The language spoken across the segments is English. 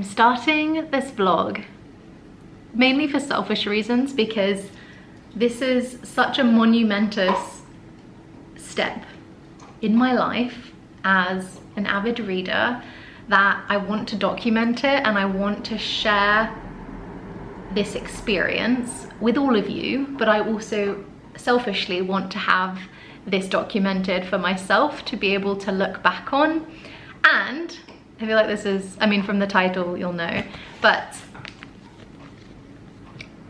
starting this vlog mainly for selfish reasons, because this is such a monumentous step in my life as an avid reader that I want to document it, and I want to share this experience with all of you, but I also selfishly want to have this documented for myself to be able to look back on. And I feel like this is, I mean, from the title you'll know, but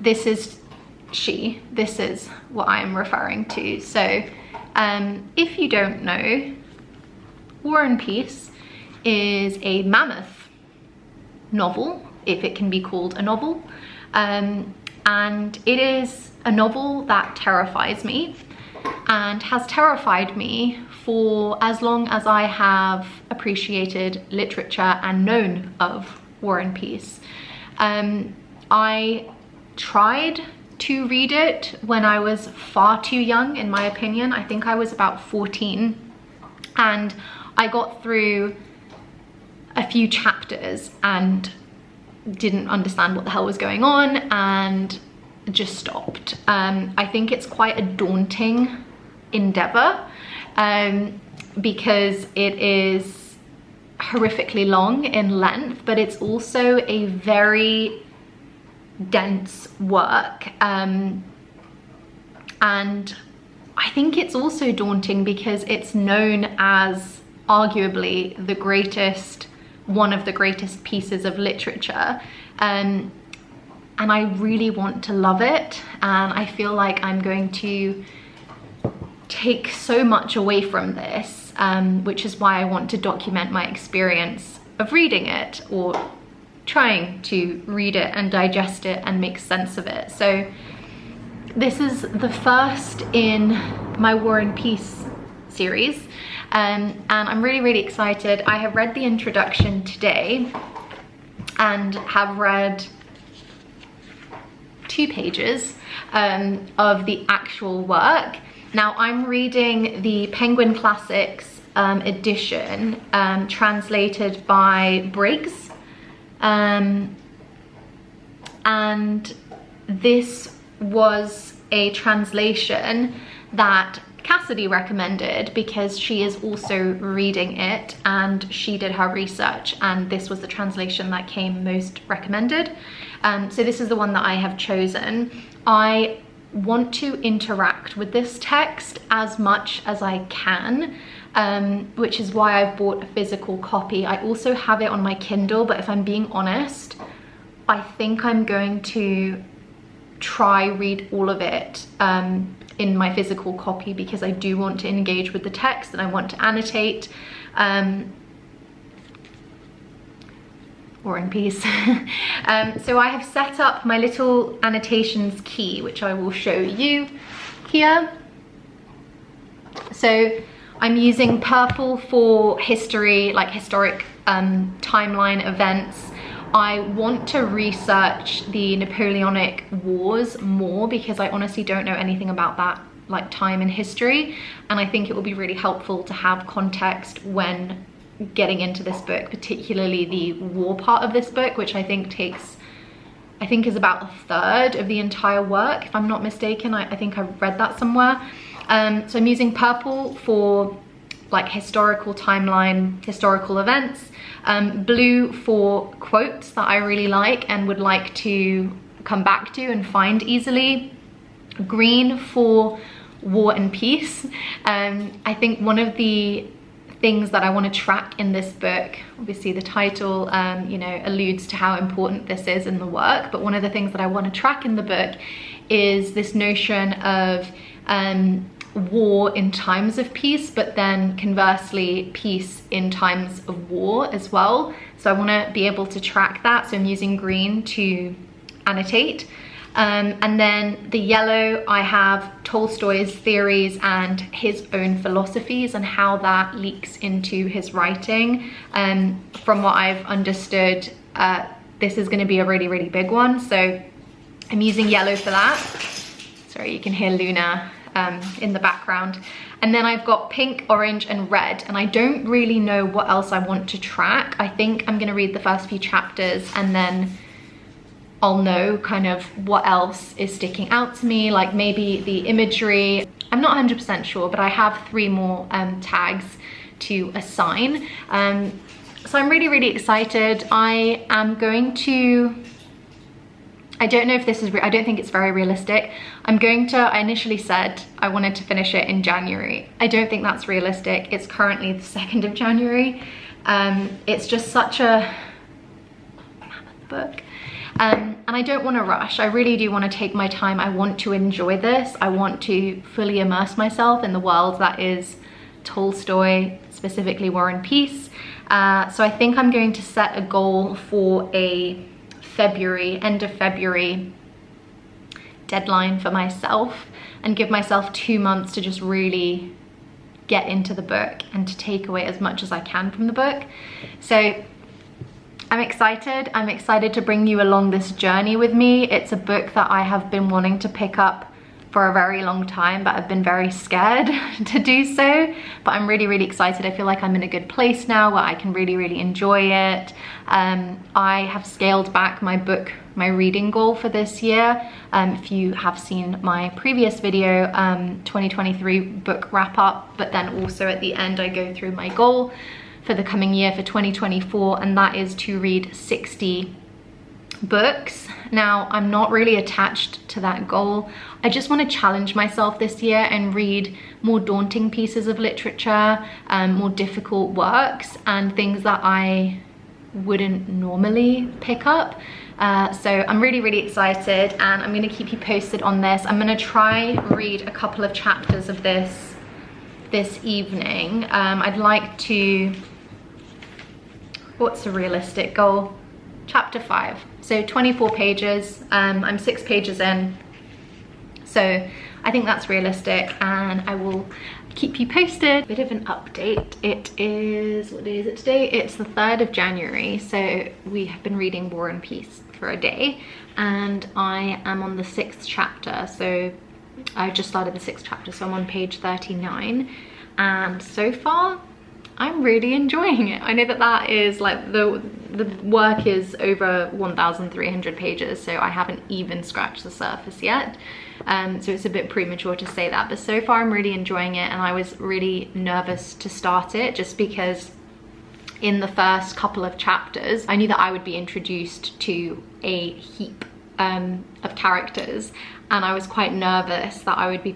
this is this is what I am referring to. So if you don't know, War and Peace is a mammoth novel, if it can be called a novel, and it is a novel that terrifies me and has terrified me for as long as I have appreciated literature and known of War and Peace. I tried to read it when I was far too young, in my opinion. I think I was about 14, and I got through a few chapters and didn't understand what the hell was going on and just stopped. I think it's quite a daunting endeavor because it is horrifically long in length, but it's also a very dense work, and I think it's also daunting because it's known as arguably the greatest, one of the greatest pieces of literature, and I really want to love it, and I feel like I'm going to take so much away from this, which is why I want to document my experience of reading it, or trying to read it and digest it and make sense of it. So this is the first in my War and Peace series, and I'm really excited. I have read the introduction today and have read 2 pages of the actual work. Now I'm reading the Penguin Classics edition, translated by Briggs, and this was a translation that Cassidy recommended because she is also reading it and she did her research, and this was the translation that came most recommended. So this is the one that I have chosen. I want to interact with this text as much as I can, which is why I've bought a physical copy. I also have it on my Kindle, but if I'm being honest, I think I'm going to try read all of it in my physical copy, because I do want to engage with the text and I want to annotate. War and Peace. So I have set up my little annotations key, which I will show you here. So I'm using purple for history, like historic timeline events. I want to research the Napoleonic Wars more because I honestly don't know anything about that like time in history, and I think it will be really helpful to have context when getting into this book, particularly the war part of this book, which I think is about a third of the entire work, if I'm not mistaken. I think I've read that somewhere. So I'm using purple for like historical timeline, historical events, blue for quotes that I really like and would like to come back to and find easily, green for War and Peace. I think one of the things that I want to track in this book, obviously the title you know, alludes to how important this is in the work, but one of the things that I want to track in the book is this notion of war in times of peace, but then conversely peace in times of war as well. So I want to be able to track that, so I'm using green to annotate. And then the yellow, I have Tolstoy's theories and his own philosophies and how that leaks into his writing. From what I've understood, this is going to be a really big one, so I'm using yellow for that. Sorry, you can hear Luna in the background. And then I've got pink, orange, and red, and I don't really know what else I want to track. I think I'm gonna read the first few chapters and then I'll know kind of what else is sticking out to me, like maybe the imagery. I'm not 100% sure, but I have 3 more tags to assign. So I'm really, really excited. I am going to, I don't know if this is, I don't think it's very realistic. I initially said I wanted to finish it in January. I don't think that's realistic. It's currently the 2nd of January. It's just such a mammoth book. And I don't want to rush. I really do want to take my time. I want to enjoy this. I want to fully immerse myself in the world that is Tolstoy, specifically War and Peace. So I think I'm going to set a goal for a end of February deadline for myself and give myself 2 months to just really get into the book and to take away as much as I can from the book. So I'm excited to bring you along this journey with me. It's a book that I have been wanting to pick up for a very long time, but I've been very scared to do so. But I'm really, really excited. I feel like I'm in a good place now where I can really, really enjoy it. I have scaled back my reading goal for this year. If you have seen my previous video, 2023 book wrap up, but then also at the end I go through my goal for the coming year for 2024, and that is to read 60 books. Now, I'm not really attached to that goal. I just want to challenge myself this year and read more daunting pieces of literature, more difficult works, and things that I wouldn't normally pick up. So I'm really, really excited, and I'm going to keep you posted on this. I'm going to try read a couple of chapters of this evening. I'd like to, what's a realistic goal? Chapter 5, so 24 pages. I'm 6 pages in, so I think that's realistic, and I will keep you posted. Bit of an update. It is, what day is it today? It's the 3rd of January, so we have been reading War and Peace for a day, and I am on the 6th chapter, so I just started the 6th chapter, so I'm on page 39, and so far I'm really enjoying it. I know that is like the work is over 1,300 pages, so I haven't even scratched the surface yet. So it's a bit premature to say that, but so far I'm really enjoying it, and I was really nervous to start it just because in the first couple of chapters I knew that I would be introduced to a heap of characters, and I was quite nervous that I would be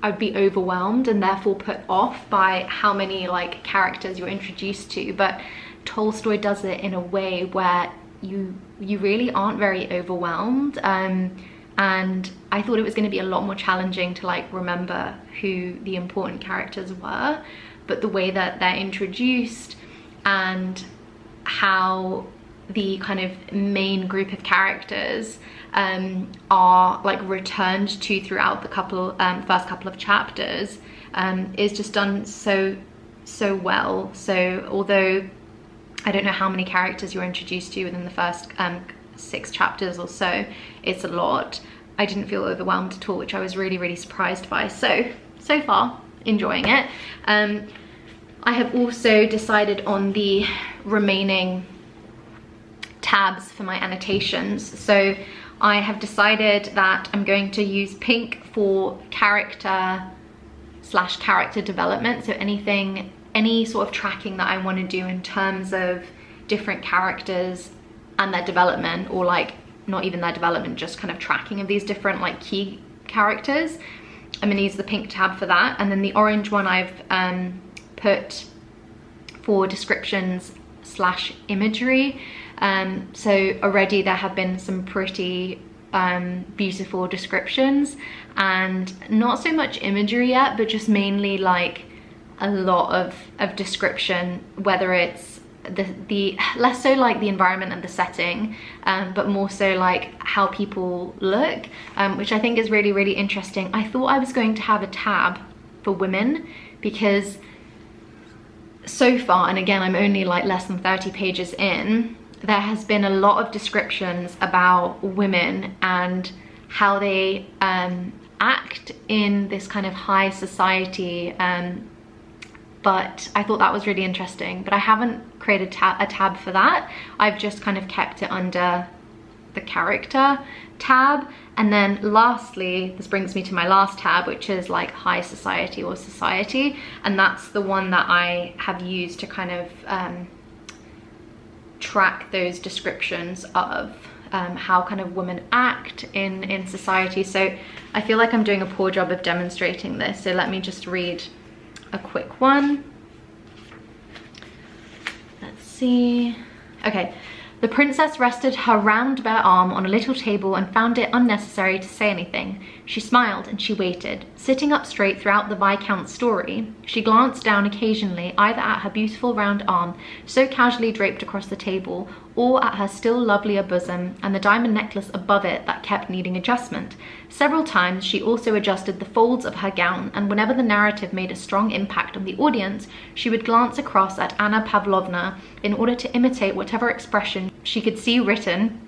I'd be overwhelmed and therefore put off by how many like characters you're introduced to. But Tolstoy does it in a way where you really aren't very overwhelmed, and I thought it was going to be a lot more challenging to like remember who the important characters were, but the way that they're introduced and how the kind of main group of characters are like returned to throughout the first couple of chapters is just done so well. So although I don't know how many characters you're introduced to within the first 6 chapters or so, it's a lot, I didn't feel overwhelmed at all, which I was really, really surprised by. So far enjoying it. I have also decided on the remaining tabs for my annotations. So I have decided that I'm going to use pink for character development. So any sort of tracking that I want to do in terms of different characters and their development, or like not even their development, just kind of tracking of these different like key characters, I'm going to use the pink tab for that. And then the orange one I've put for descriptions / imagery. So already there have been some pretty beautiful descriptions, and not so much imagery yet, but just mainly like a lot of description, whether it's the less so like the environment and the setting, but more so like how people look, which I think is really, really interesting. I thought I was going to have a tab for women, because so far, and again I'm only like less than 30 pages in, there has been a lot of descriptions about women and how they act in this kind of high society, but I thought that was really interesting. But I haven't created a tab for that. I've just kind of kept it under the character tab. And then lastly, this brings me to my last tab, which is like high society or society, and that's the one that I have used to kind of track those descriptions of how kind of women act in society. So I feel like I'm doing a poor job of demonstrating this, so let me just read a quick one. Let's see. Okay. The princess rested her round bare arm on a little table and found it unnecessary to say anything. She smiled and she waited. Sitting up straight throughout the Viscount's story, she glanced down occasionally either at her beautiful round arm, so casually draped across the table, or at her still lovelier bosom and the diamond necklace above it that kept needing adjustment. Several times she also adjusted the folds of her gown, and whenever the narrative made a strong impact on the audience, she would glance across at Anna Pavlovna in order to imitate whatever expression she could see written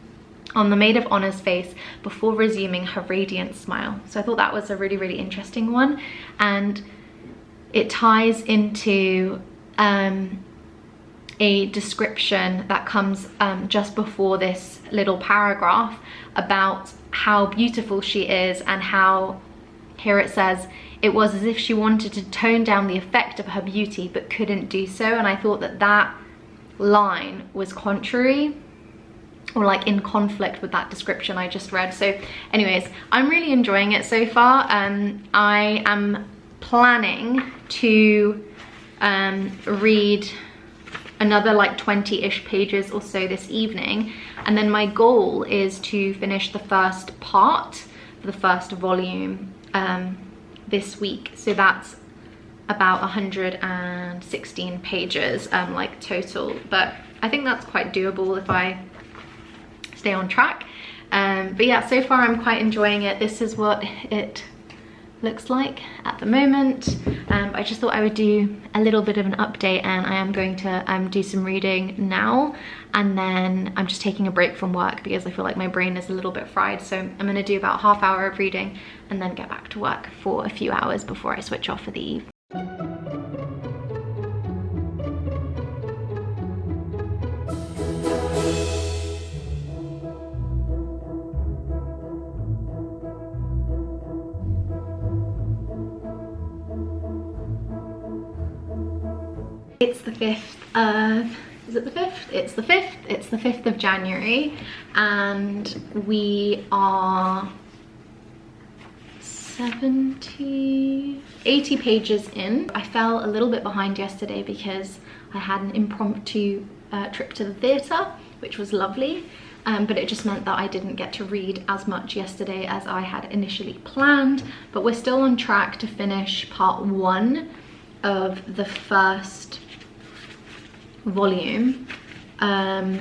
on the maid of honor's face before resuming her radiant smile. So I thought that was a really, really interesting one, and it ties into a description that comes just before this little paragraph about how beautiful she is, and how, here it says, it was as if she wanted to tone down the effect of her beauty but couldn't do so. And I thought that that line was contrary, or like in conflict with that description I just read. So anyways, I'm really enjoying it so far. I am planning to read another like 20-ish pages or so this evening, and then my goal is to finish the first part, the first volume, this week. So that's about 116 pages like total, but I think that's quite doable if I stay on track. But yeah, so far I'm quite enjoying it. This is what it looks like at the moment. I just thought I would do a little bit of an update, and I am going to do some reading now, and then I'm just taking a break from work because I feel like my brain is a little bit fried. So I'm going to do about a half hour of reading and then get back to work for a few hours before I switch off for the evening. It's the 5th of, is it the 5th? It's the 5th. It's the 5th of January, and we are 80 pages in. I fell a little bit behind yesterday because I had an impromptu trip to the theatre, which was lovely, but it just meant that I didn't get to read as much yesterday as I had initially planned. But we're still on track to finish part 1 of the first volume by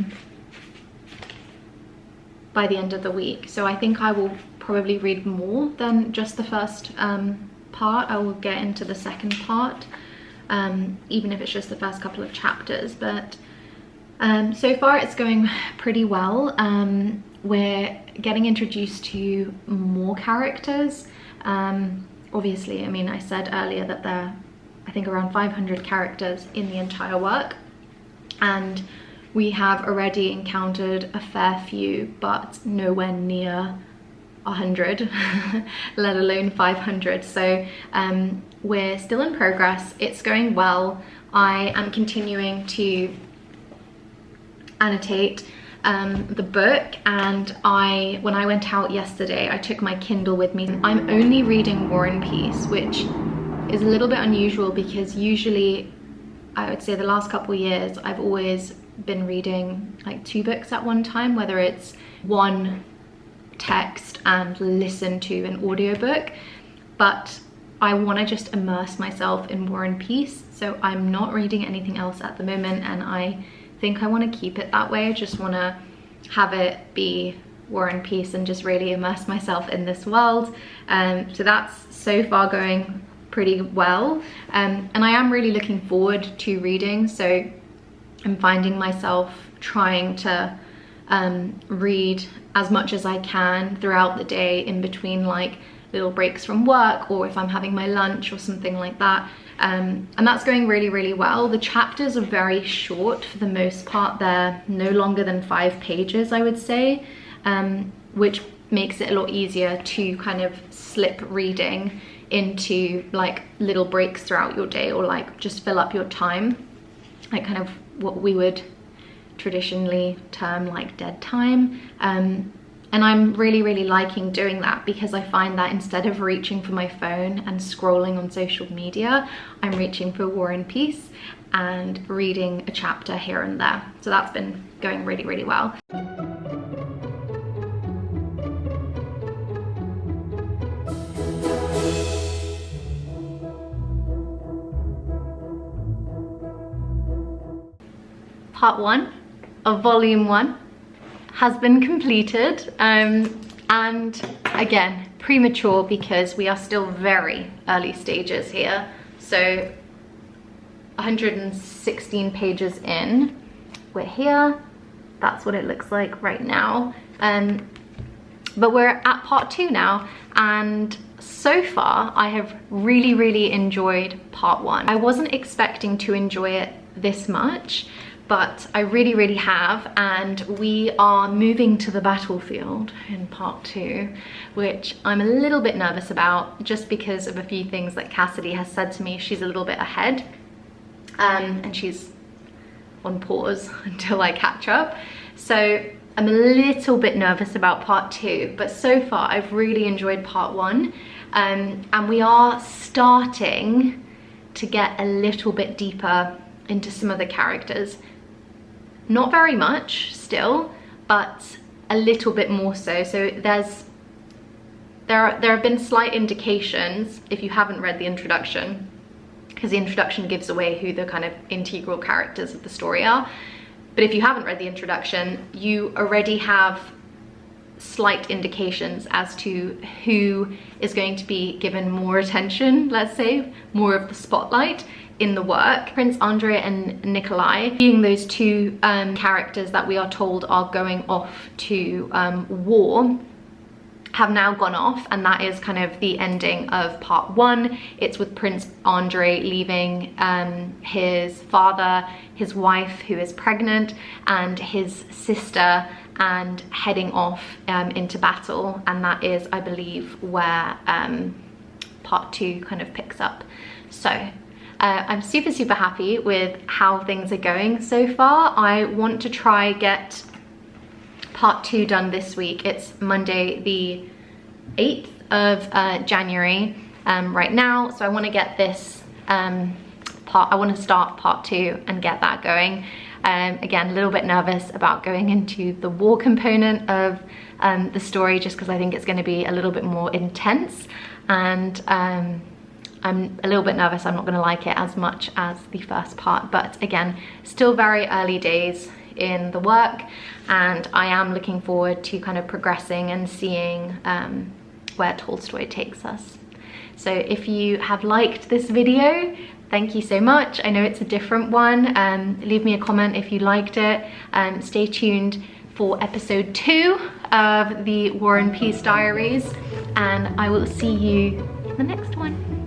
the end of the week. So I think I will probably read more than just the first part. I will get into the second part, even if it's just the first couple of chapters. But so far it's going pretty well. We're getting introduced to more characters. Obviously, I mean, I said earlier that there are, I think, around 500 characters in the entire work, and we have already encountered a fair few, but nowhere near 100, let alone 500. So we're still in progress. It's going well. I am continuing to annotate the book, and when I went out yesterday, I took my Kindle with me. I'm only reading War and Peace, which is a little bit unusual because usually, I would say the last couple of years, I've always been reading like 2 books at one time, whether it's one text and listen to an audiobook. But I want to just immerse myself in War and Peace, so I'm not reading anything else at the moment, and I think I want to keep it that way. I just want to have it be War and Peace and just really immerse myself in this world. So that's so far going pretty well, and I am really looking forward to reading. So I'm finding myself trying to read as much as I can throughout the day, in between like little breaks from work, or if I'm having my lunch or something like that. And that's going really, really well. The chapters are very short for the most part. They're no longer than 5 pages, I would say, which makes it a lot easier to kind of slip reading into like little breaks throughout your day, or like just fill up your time, like kind of what we would traditionally term like dead time. And I'm really, really liking doing that, because I find that instead of reaching for my phone and scrolling on social media, I'm reaching for War and Peace and reading a chapter here and there. So that's been going really, really well. Part 1 of volume 1 has been completed, and again, premature because we are still very early stages here. So 116 pages in, we're here. That's what it looks like right now. But we're at part 2 now, and so far I have really, really enjoyed part 1. I wasn't expecting to enjoy it this much, but I really, really have, and we are moving to the battlefield in part 2, which I'm a little bit nervous about, just because of a few things that Cassidy has said to me. She's a little bit ahead, and she's on pause until I catch up. So I'm a little bit nervous about part 2, but so far I've really enjoyed part 1, and we are starting to get a little bit deeper into some of the characters. Not very much still, but a little bit more so. So there have been slight indications, if you haven't read the introduction, because the introduction gives away who the kind of integral characters of the story are. But if you haven't read the introduction, you already have slight indications as to who is going to be given more attention, let's say, more of the spotlight in the work. Prince Andrei and Nikolai, being those two characters that we are told are going off to war, have now gone off, and that is kind of the ending of part 1. It's with Prince Andrei leaving his father, his wife who is pregnant, and his sister, and heading off into battle, and that is, I believe, where part 2 kind of picks up. So I'm super, super happy with how things are going so far. I want to try get part 2 done this week. It's Monday the 8th of January right now, so I want to get this I want to start part 2 and get that going. Again, a little bit nervous about going into the war component of the story, just because I think it's going to be a little bit more intense, and I'm a little bit nervous I'm not going to like it as much as the first part. But again, still very early days in the work, and I am looking forward to kind of progressing and seeing where Tolstoy takes us. So if you have liked this video, thank you so much. I know it's a different one. Leave me a comment if you liked it. Stay tuned for episode 2 of the War and Peace Diaries, and I will see you in the next one.